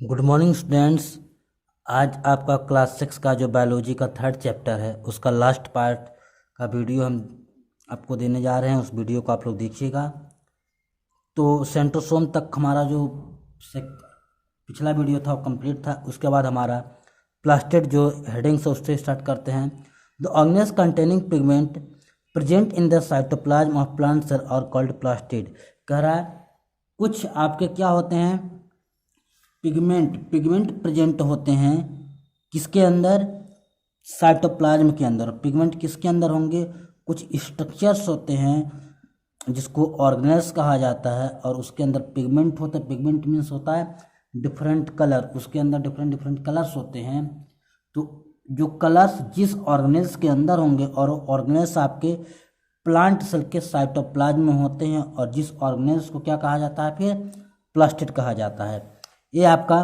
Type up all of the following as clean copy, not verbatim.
Good morning students. आज आपका class 6 का जो बायोलॉजी का थर्ड चैप्टर है उसका लास्ट पार्ट का वीडियो हम आपको देने जा रहे हैं। उस वीडियो को आप लोग देखिएगा। तो सेंट्रोसोम तक हमारा जो पिछला वीडियो था वो कंप्लीट था। उसके बाद हमारा प्लास्टिड जो हेडिंग से उससे स्टार्ट करते हैं। The organelles containing pigment present in the cytoplasm of plant cell और कॉल्ड प्लास्टिड। कह रहा है कुछ आपके क्या होते हैं, पिगमेंट प्रेजेंट होते हैं किसके अंदर, साइटोप्लाज्म के अंदर। पिगमेंट किसके अंदर होंगे, कुछ स्ट्रक्चर्स होते हैं जिसको ऑर्गेनेल्स कहा जाता है और उसके अंदर पिगमेंट होता है। पिगमेंट मीन्स होता है डिफरेंट कलर, उसके अंदर डिफरेंट कलर्स होते हैं। तो जो कलर्स जिस ऑर्गेनेल्स के अंदर होंगे और ऑर्गेनेल्स आपके प्लांट सेल के साइटोप्लाज्म में होते हैं और जिस ऑर्गेनेल्स को क्या कहा जाता है, फिर प्लास्टिड कहा जाता है। ये आपका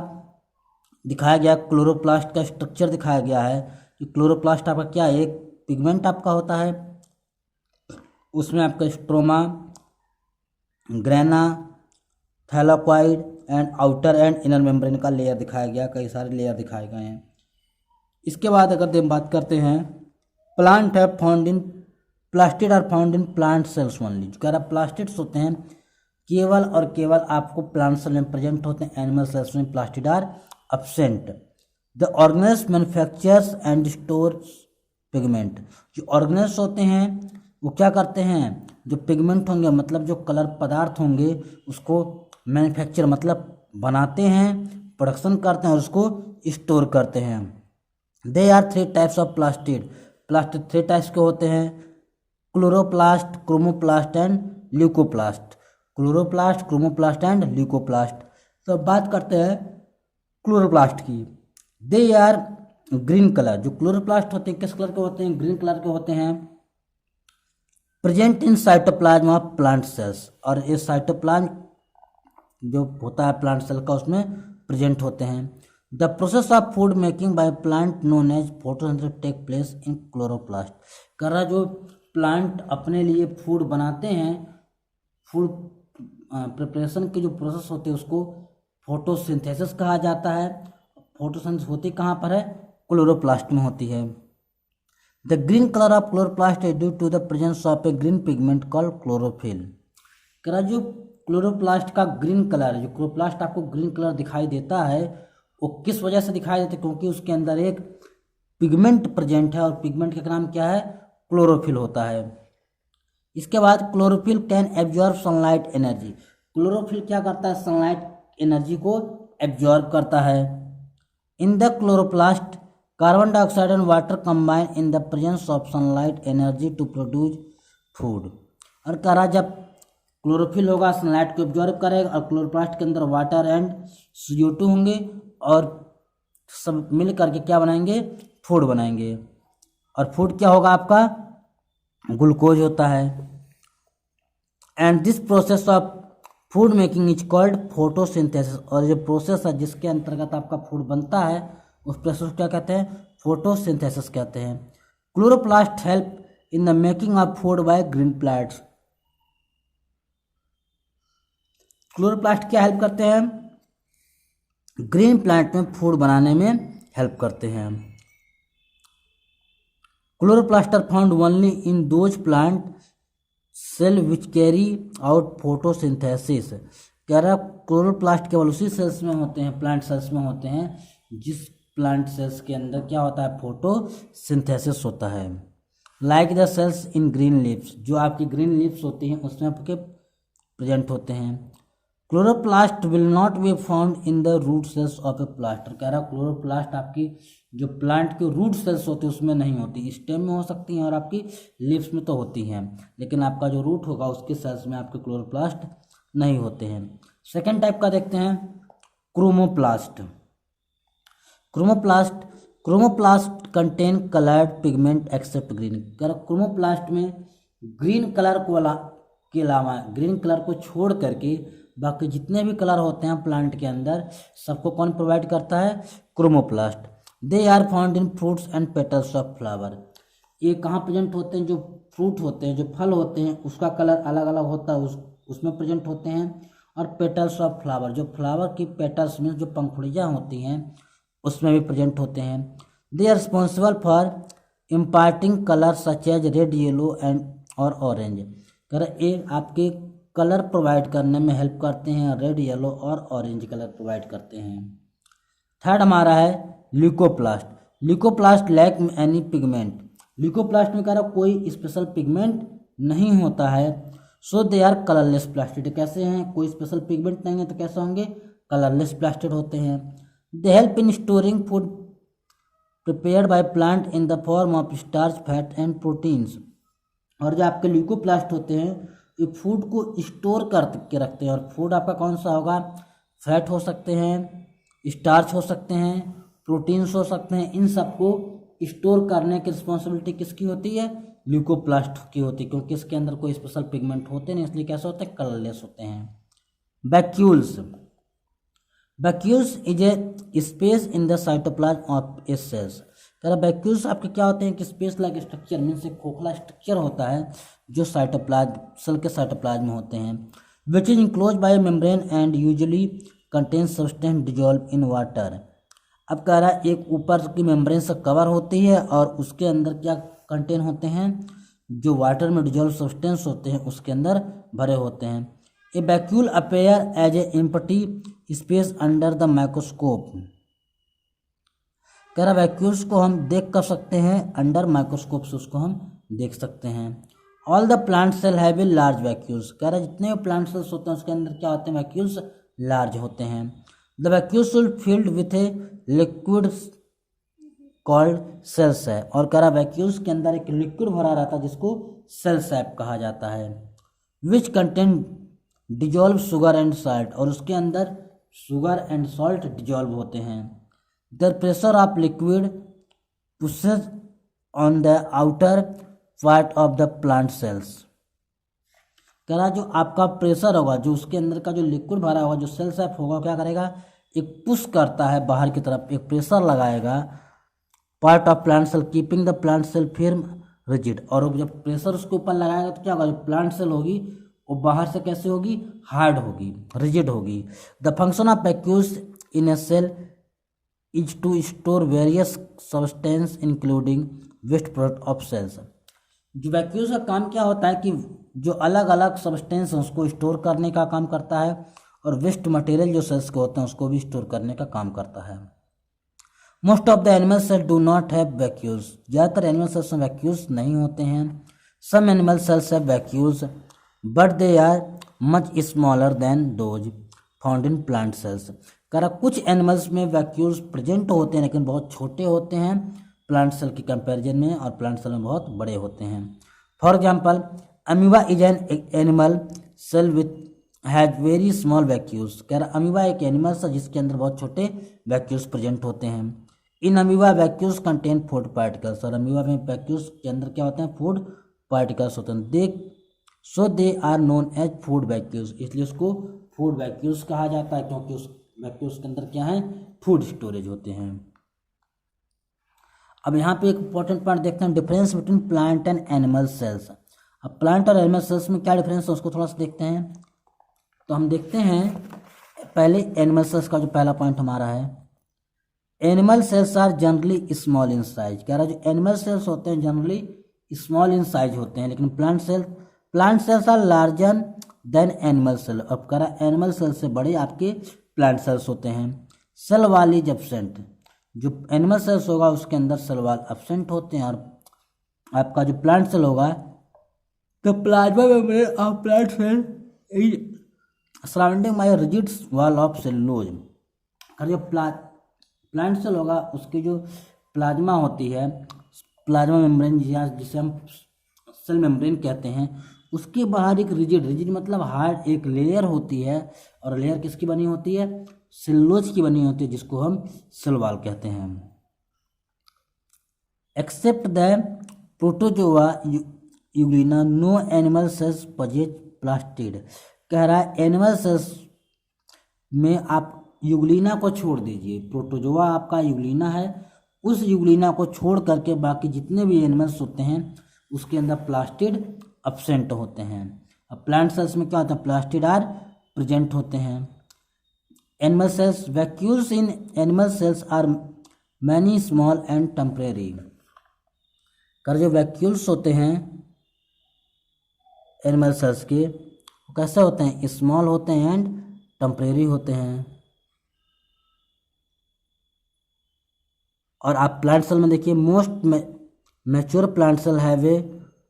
दिखाया गया क्लोरोप्लास्ट का स्ट्रक्चर दिखाया गया है कि क्लोरोप्लास्ट आपका क्या है, एक पिगमेंट आपका होता है, उसमें आपका stroma, grana, thylakoid and outer and inner membrane का लेयर दिखाया गया, कई सारे लेयर दिखाए गए हैं। इसके बाद अगर हम बात करते हैं, प्लांट है found in plastid are found in plant cells only. जो कह रहा प्लास्टिड्स होते हैं केवल और केवल आपको प्लांट सेल में प्रेजेंट होते हैं, एनिमल सेल्स में plastid are absent. The organelles manufactures and stores pigment. जो ऑर्गेनेल्स होते हैं वो क्या करते हैं, जो पिगमेंट होंगे मतलब जो कलर पदार्थ होंगे उसको मैन्युफैक्चर मतलब बनाते हैं, प्रोडक्शन करते हैं और उसको स्टोर करते हैं। They are 3 types of plastid. Plastid 3 types के होते हैं, chloroplast, chromoplast and leucoplast. Chloroplast, chromoplast and leucoplast. तो बात करते हैं क्लोरोप्लास्ट की। They are green colour. जो क्लोरोप्लास्ट होते हैं किस कलर के होते हैं, ग्रीन कलर के होते हैं। Present in cytoplasm of plant cells. और ये साइटोप्लाज्म जो होता है प्लांट सेल का उसमें प्रेजेंट होते हैं। The process of food making by plant known as photosynthesis take place in chloroplast. कर रहा जो प्लांट अपने लिए फूड बनाते हैं, फूड प्रिपरेशन के जो प्रोसेस होते हैं उसको फोटोसिंथेसिस कहा जाता है। फोटोसिंथेसिस होती कहाँ पर है, क्लोरोप्लास्ट में होती है। The green colour of chloroplast is due to the presence of a green pigment called chlorophyll. कह रहा जो क्लोरोप्लास्ट का ग्रीन कलर, जो क्लोरोप्लास्ट आपको ग्रीन कलर दिखाई देता है वो किस वजह से दिखाई देता है, क्योंकि उसके अंदर एक पिगमेंट प्रेजेंट है और पिगमेंट का नाम क्या है, क्लोरोफिल होता है। इसके बाद chlorophyll can absorb sunlight energy. Chlorophyll क्या करता है, सनलाइट एनर्जी को एब्जॉर्ब करता है। In the chloroplast carbon dioxide and water combine in the presence of sunlight energy to produce food. और कह रहा जब क्लोरोफिल होगा सनलाइट को एब्जॉर्ब करेगा और क्लोरोप्लास्ट के अंदर वाटर एंड CO2 होंगे और सब मिल करके क्या बनाएंगे, फूड बनाएंगे। और फूड क्या होगा आपका, ग्लूकोज होता है। And this process of food making is called photosynthesis. और जो प्रोसेस है जिसके अंतर्गत आपका फूड बनता है उस प्रोसेस को क्या कहते हैं, फोटोसिंथेसिस कहते हैं। Chloroplast help in the making of food by green plants. Chloroplast क्या हेल्प करते हैं, ग्रीन प्लांट में फूड बनाने में हेल्प करते हैं। Chloroplast are found only in those plant cell which carry out photosynthesis. कह रहा क्लोरोप्लास्ट केवल उसी सेल्स में होते हैं, प्लांट सेल्स में होते हैं जिस प्लांट सेल्स के अंदर क्या होता है, फोटोसिंथेसिस होता है। Like the cells in green leaves. जो आपकी ग्रीन लीव्स होती हैं उसमें आपके प्रेजेंट होते हैं। Chloroplast will not be found in the root cells of a plant. कह रहा क्लोरोप्लास्ट आपकी जो प्लांट के रूट सेल्स होते हैं उसमें नहीं होती, स्टेम में हो सकती हैं और आपकी लीव्स में तो होती हैं, लेकिन आपका जो रूट होगा उसके सेल्स में आपके क्लोरोप्लास्ट नहीं होते हैं। सेकेंड टाइप का देखते हैं, chromoplast. Chromoplast contain coloured pigment except green. Chromoplast में ग्रीन कलर के अलावा, ग्रीन कलर को छोड़ करके बाकी जितने भी कलर होते हैं प्लांट के अंदर सबको कौन प्रोवाइड करता है, chromoplast. They are found in fruits and petals of flower. ये कहाँ प्रेजेंट होते हैं, जो फ्रूट होते हैं, जो फल होते हैं उसका कलर अलग अलग होता है, उसमें प्रेजेंट होते हैं। और पेटल्स ऑफ फ्लावर, जो फ्लावर की पेटल्स में जो पंखुड़ियाँ होती हैं उसमें भी प्रेजेंट होते हैं। They are responsible for imparting colour such as red, yellow and और ऑरेंज। कर ये आपके कलर प्रोवाइड करने में हेल्प करते हैं, रेड, येलो और ऑरेंज कलर प्रोवाइड करते हैं। थर्ड हमारा है leucoplast. Leucoplast lack any pigment. Leucoplast में कह रहा कोई स्पेशल पिगमेंट नहीं होता है। So they are colourless plastid. कैसे हैं? कोई स्पेशल पिगमेंट नहीं है तो कैसे होंगे? कलरलेस प्लास्टिड होते हैं। They help in storing food prepared by plant in the form of starch, fat and proteins. और जो आपके ल्यूकोप्लास्ट होते हैं ये फूड को स्टोर करके रखते हैं। और फूड आपका कौन सा होगा? फैट हो सकते हैं, स्टार्च हो सकते हैं, प्रोटीन्स हो सकते हैं। इन सबको स्टोर करने की रिस्पॉन्सिबिलिटी किसकी होती है? ल्यूकोप्लास्ट की होती है, क्योंकि इसके अंदर कोई स्पेशल पिगमेंट होते नहीं, इसलिए कैसे होते हैं? कलरलेस होते हैं। Vacuoles. Vacuoles is a space in the cytoplasm of a cells. कह रहा वैक्यूल्स आपके क्या होते हैं कि स्पेस लाइक स्ट्रक्चर मीन्स एक खोखला स्ट्रक्चर होता है जो साइटोप्लाज्म सेल के साइटोप्लाज्म में होते हैं। Which is enclose by membrane and usually contain substance dissolve in water. अब कह रहा है एक ऊपर की मेम्ब्रेन से कवर होती है और उसके अंदर क्या कंटेन होते हैं? जो वाटर में डिजॉल्व सब्सटेंस होते हैं उसके अंदर भरे होते हैं। A vacuole appear as a empty space under the microscope. कह रहा वैक्यूल्स को हम देख कर सकते हैं, अंडर माइक्रोस्कोप से उसको हम देख सकते हैं। All the plant cell have a large vacuoles. कह रहा जितने भी प्लांट सेल्स होते हैं उसके अंदर क्या होते हैं? वैक्यूल्स लार्ज होते हैं। The vacuoles will filled with a liquid called cell sap. और कह रहा वैक्यूल्स के अंदर एक लिक्विड भरा रहता है जिसको सेल सैप कहा जाता है। Which contain dissolve sugar and salt. और उसके अंदर शुगर एंड सॉल्ट डिजॉल्व होते हैं। The pressure of liquid pushes on the outer part of the plant cells. कह रहा जो आपका प्रेशर होगा, जो उसके अंदर का जो लिक्विड भरा होगा, जो सेल सैप होगा, क्या करेगा? एक पुश करता है बाहर की तरफ, एक प्रेशर लगाएगा part of plant cell keeping the plant cell firm rigid. और जब प्रेशर उसके ऊपर लगाएगा तो क्या होगा? जो प्लांट सेल होगी वो बाहर से कैसे होगी? हार्ड होगी, रिजिड होगी। The function of vacuoles in a cell is to store various substance including waste product of cells. जो वैक्यूल्स का काम क्या होता है कि जो अलग अलग सब्सटेंस हैं उसको स्टोर करने का काम करता है और वेस्ट मटेरियल जो सेल्स के होते हैं उसको भी स्टोर करने का काम करता है। Most of the animal cell do not have vacuoles. ज़्यादातर एनिमल सेल्स में वैक्यूल्स नहीं होते हैं। Some animal cells have vacuoles but they are much smaller than those found in plant cells. कह रहा कुछ एनिमल्स में वैक्यूल्स प्रेजेंट होते हैं लेकिन बहुत छोटे होते हैं प्लांट सेल की कंपैरिजन में, और प्लांट सेल में बहुत बड़े होते हैं। For example amoeba is an animal cell with has very small vacuoles. कह रहा अमीबा एक एनिमल है जिसके अंदर बहुत छोटे वैक्यूल्स प्रेजेंट होते हैं। In amoeba vacuoles contain food particles. और अमीबा में वैक्यूल्स के अंदर क्या होते हैं? फूड पार्टिकल्स होते हैं। They are known as food vacuoles. इसलिए उसको फूड वैक्यूल्स कहा जाता है क्योंकि उस वैक्यूल्स के अंदर क्या है? फूड स्टोरेज होते हैं। अब यहाँ पे एक इंपॉर्टेंट पॉइंट देखते हैं, difference between plant and animal cells. अब प्लांट और एनिमल सेल्स में क्या डिफरेंस है उसको थोड़ा सा देखते हैं। तो हम देखते हैं पहले एनिमल सेल्स का जो पहला पॉइंट हमारा है, animal cells are generally small in size. कह रहा है जो एनिमल सेल्स होते हैं जनरली स्मॉल इन साइज होते हैं, लेकिन plant cells are larger than animal cell. अब कह रहा है एनिमल सेल से बड़े आपके प्लांट सेल्स होते हैं। Cell wall is absent. जो एनिमल सेल्स होगा उसके अंदर सेल वाल एब्सेंट होते हैं। और आपका जो प्लांट सेल होगा तो plasma membrane of plant cell is surrounding by rigid wall of cellulose. और जो प्लांट सेल होगा उसकी जो प्लाज्मा होती है, प्लाज्मा मेम्ब्रेन जिसे हम सेल मेम्ब्रेन कहते हैं, उसके बाहर एक रिजिड मतलब हार्ड एक लेयर होती है। और लेयर किसकी बनी होती है? सेलुलोज की बनी होती है, जिसको हम सेल वॉल कहते हैं। Except the protozoa Euglena no animal cells possess plastid. कह रहा है एनिमल सेल्स में आप यूग्लिना को छोड़ दीजिए, प्रोटोजोआ आपका यूग्लिना है, उस यूग्लिना को छोड़ करके बाकी जितने भी एनिमल्स होते हैं उसके अंदर प्लास्टिड एब्सेंट होते हैं। अब प्लांट सेल्स में क्या होता है? प्लास्टिड आर प्रेजेंट होते हैं। Animal cells, vacuoles in animal cells are many small and temporary. कर जो वैक्यूल्स होते हैं एनिमल सेल्स के, वो कैसे होते हैं, स्मॉल होते हैं एंड टेम्परेरी होते हैं। और आप प्लांट सेल में देखिए, most mature plant cell have a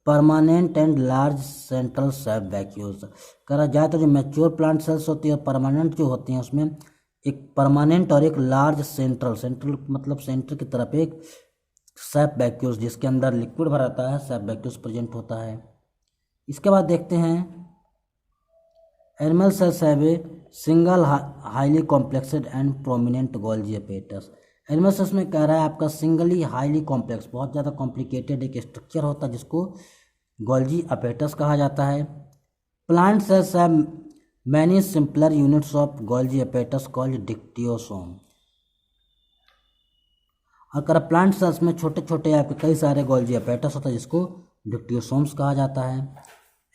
permanent and large central cell vacuoles. करा जाए तो जो मैच्योर प्लांट सेल्स होती है, परमानेंट जो होती हैं, उसमें एक परमानेंट और एक लार्ज सेंट्रल मतलब सेंटर की तरफ एक सैप वैक्यूल्स, जिसके अंदर लिक्विड भरा रहता है, सैप वैक्यूल्स प्रेजेंट होता है। इसके बाद देखते हैं animal cells have a single highly complexed and prominent Golgi apparatus. Animal cells में कह रहा है आपका सिंगली हाईली कॉम्प्लेक्स, बहुत ज़्यादा कॉम्प्लिकेटेड एक स्ट्रक्चर होता है जिसको गोल्जी अपैरेटस कहा जाता है। Plant cells have many simpler units of Golgi apparatus called dictyosome. अगर प्लांट सेल्स में छोटे छोटे आपके कई सारे गोल्जी अपैरेटस होता है जिसको डिक्टियोसोम्स कहा जाता है।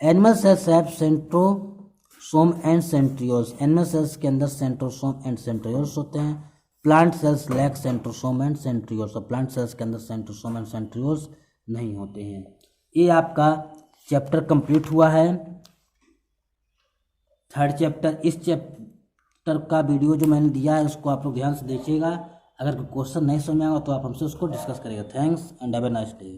Animal cells have centrosome and centrioles. Animal cells के अंदर सेंट्रोसोम एंड सेंट्रियोल्स होते हैं। Plant cells lack centrosome and centrioles. और प्लांट सेल्स के अंदर सेंट्रोसोम एंड सेंट्रियोल्स नहीं होते हैं। ये आपका चैप्टर कंप्लीट हुआ है, थर्ड चैप्टर। इस चैप्टर का वीडियो जो मैंने दिया है उसको आप लोग ध्यान से देखिएगा। अगर कोई क्वेश्चन नहीं समझ में आएगा तो आप हमसे उसको डिस्कस करिएगा। Thanks and have a nice day.